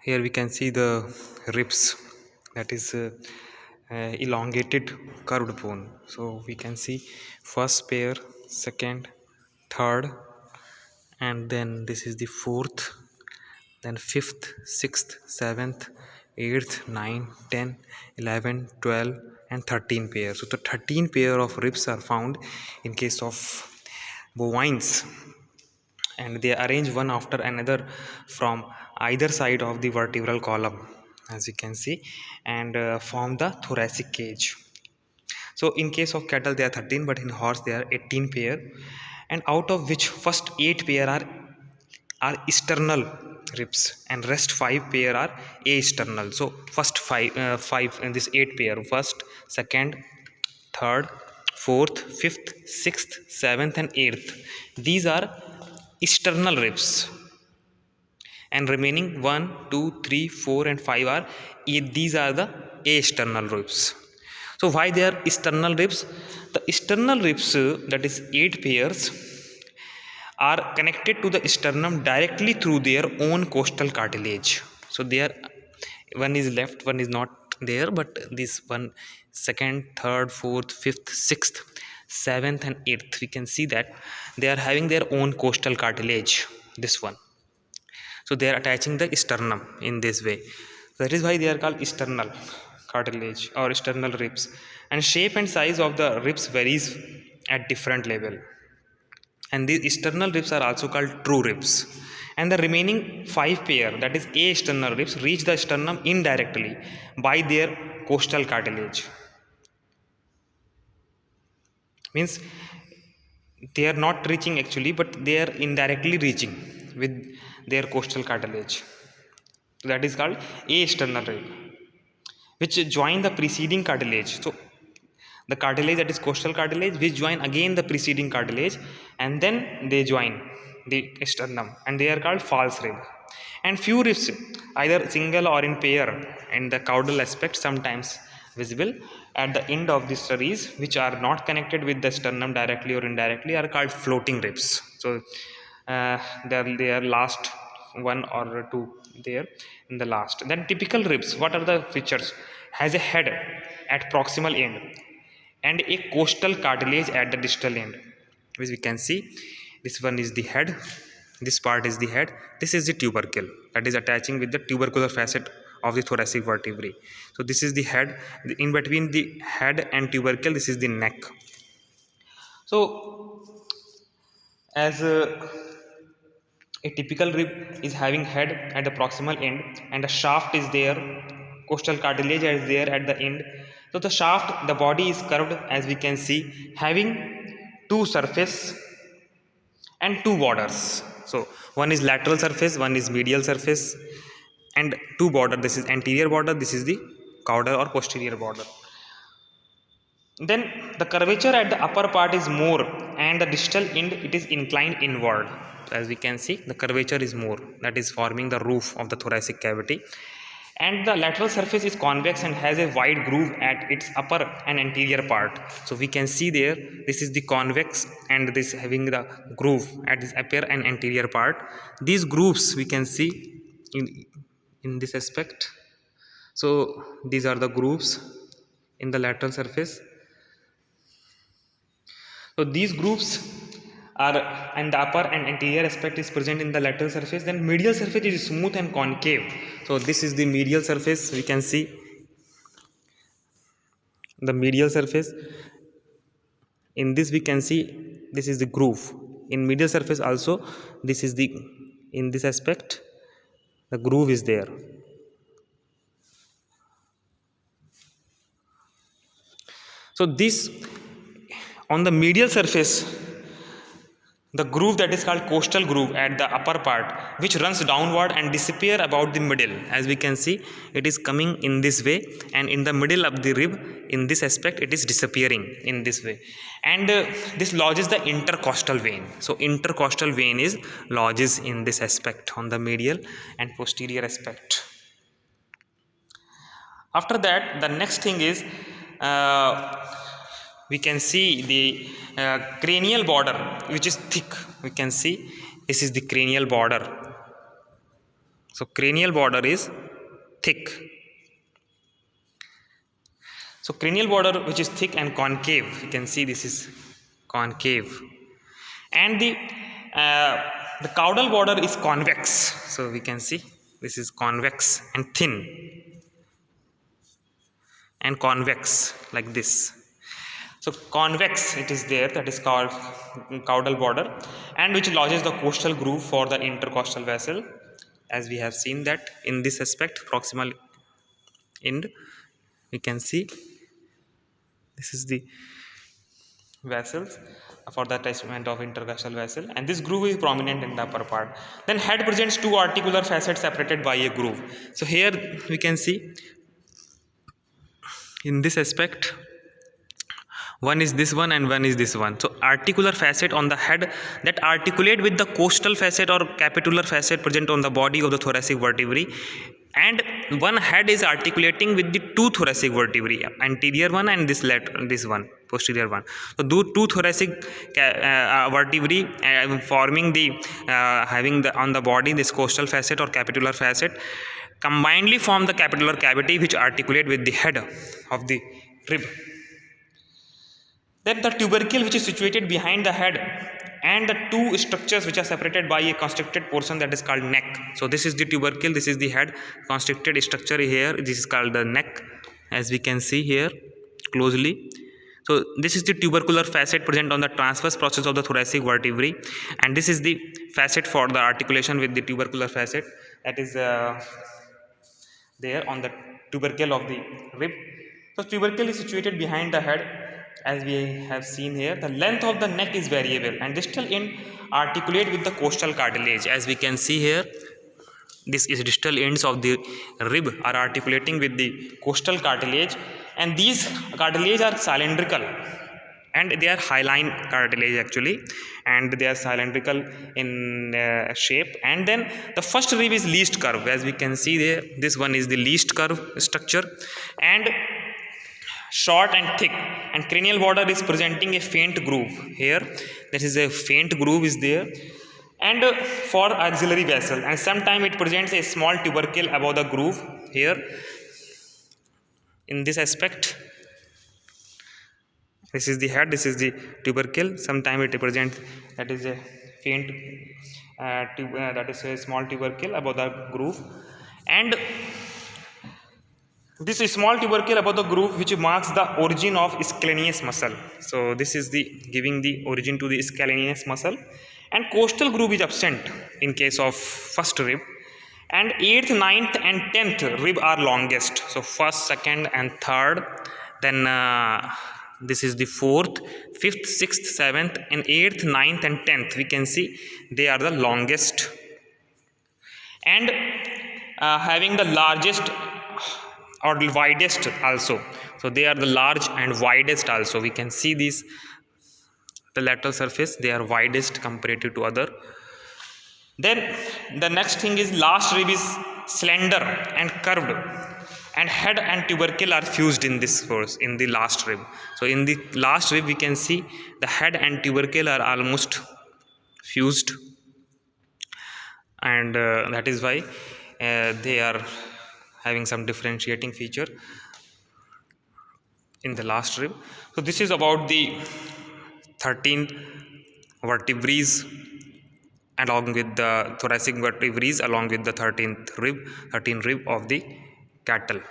Here we can see the ribs, that is elongated curved bone. So we can see first pair, second, third, and then this is the fourth, then fifth, sixth, seventh, eighth, 9, 10, 11, 12, and 13 pair. So the 13 pair of ribs are found in case of bovines, and they arrange one after another from either side of the vertebral column, as you can see, and form the thoracic cage. So in case of cattle they are 13, but in horse they are 18 pair, and out of which first 8 pair are external ribs and rest 5 pair are external. So first 5 in this 8 pair, first, second, third, fourth, fifth, sixth, seventh, and eighth, these are external ribs, and remaining 1, 2, 3, 4, and 5 are these are the external ribs. So why they are external ribs? The external ribs, that is 8 pairs, are connected to the sternum directly through their own costal cartilage. So they are, one is left, one is not there, but this one, second, third, fourth, fifth, sixth, seventh, and eighth, we can see that they are having their own costal cartilage, this one. So they are attaching the sternum in this way. That is why they are called external cartilage or external ribs. And shape and size of the ribs varies at different level, and these external ribs are also called true ribs. And the remaining 5 pair, that is external ribs, reach the sternum indirectly by their costal cartilage. Means they are not reaching actually, but they are indirectly reaching with their costal cartilage. That is called external rib, which join the preceding cartilage. So the cartilage, that is costal cartilage, which join again the preceding cartilage, and then they join the sternum, and they are called false rib. And few ribs, either single or in pair, and the caudal aspect sometimes visible at the end of the series, which are not connected with the sternum directly or indirectly, are called floating ribs. So they are last one or two there in the last. Then typical ribs, what are the features? Has a head at proximal end and a costal cartilage at the distal end, which we can see. This one is the head, this part is the head, this is the tubercle, that is attaching with the tubercular facet of the thoracic vertebrae. So this is the head, in between the head and tubercle, this is the neck. So as a typical rib is having head at the proximal end, and the shaft is there, costal cartilage is there at the end. So the shaft, the body is curved, as we can see, having two surface and two borders. So one is lateral surface, one is medial surface, and two border, this is anterior border, this is the caudal or posterior border. Then the curvature at the upper part is more, and the distal end, it is inclined inward. As we can see, the curvature is more, that is forming the roof of the thoracic cavity. And the lateral surface is convex and has a wide groove at its upper and anterior part. So we can see there, this is the convex, and this having the groove at its upper and anterior part. These grooves we can see in this aspect. So these are the grooves in the lateral surface. So these grooves are, and the upper and anterior aspect is present in the lateral surface. Then medial surface is smooth and concave. So this is the medial surface, we can see the medial surface. In this we can see, this is the groove in medial surface also. This is the, in this aspect the groove is there. So this, on the medial surface, the groove that is called costal groove at the upper part, which runs downward and disappear about the middle. As we can see, it is coming in this way, and in the middle of the rib, in this aspect, it is disappearing in this way. And this lodges the intercostal vein. So intercostal vein is lodges in this aspect on the medial and posterior aspect. After that, the next thing is we can see the cranial border, which is thick. We can see this is the cranial border. So cranial border is thick. So cranial border which is thick and concave, you can see this is concave, and the caudal border is convex. So we can see this is convex and thin and convex like this. So convex it is there, that is called caudal border, and which lodges the costal groove for the intercostal vessel, as we have seen that in this aspect proximal end. We can see this is the vessels for the attachment of intercostal vessel, and this groove is prominent in the upper part. Then head presents two articular facets separated by a groove. So here we can see in this aspect, one is this one and one is this one. So articular facet on the head that articulate with the costal facet or capitular facet present on the body of the thoracic vertebrae, and one head is articulating with the two thoracic vertebrae, anterior one and this one posterior one. So two thoracic vertebrae forming the having the on the body this costal facet or capitular facet combinedly form the capitular cavity which articulate with the head of the rib. Then the tubercle which is situated behind the head, and the two structures which are separated by a constricted portion, that is called neck. So this is the tubercle, this is the head, constricted structure here, this is called the neck, as we can see here closely. So this is the tubercular facet present on the transverse process of the thoracic vertebrae, and this is the facet for the articulation with the tubercular facet, that is there on the tubercle of the rib. So tubercle is situated behind the head, as we have seen here. The length of the neck is variable, and distal end articulate with the costal cartilage, as we can see here. This is distal ends of the rib are articulating with the costal cartilage, and these cartilage are cylindrical, and they are hyaline cartilage actually, and they are cylindrical in shape. And then the first rib is least curve, as we can see there. This one is the least curve structure, and short and thick, and cranial border is presenting a faint groove here. That is a faint groove is there, and for axillary vessel, and sometimes it presents a small tubercle above the groove here in this aspect. This is the head, this is the tubercle. Sometimes it represents that is a faint that is a small tubercle above the groove, and this is small tubercle above the groove which marks the origin of scalenus muscle. So this is the giving the origin to the scalenus muscle, and costal groove is absent in case of first rib, and 8th, 9th and 10th rib are longest. So first, 2nd and 3rd, then this is the 4th, 5th, 6th, 7th and 8th, 9th and 10th, we can see they are the longest, and having the largest or the widest also. So they are the large and widest also. We can see these, the lateral surface, they are widest comparative to other. Then the next thing is last rib is slender and curved, and head and tubercle are fused in this force in the last rib. So in the last rib we can see the head and tubercle are almost fused, and that is why they are having some differentiating feature in the last rib. So this is about the 13 vertebrae along with the thoracic vertebrae along with the 13 rib of the cattle.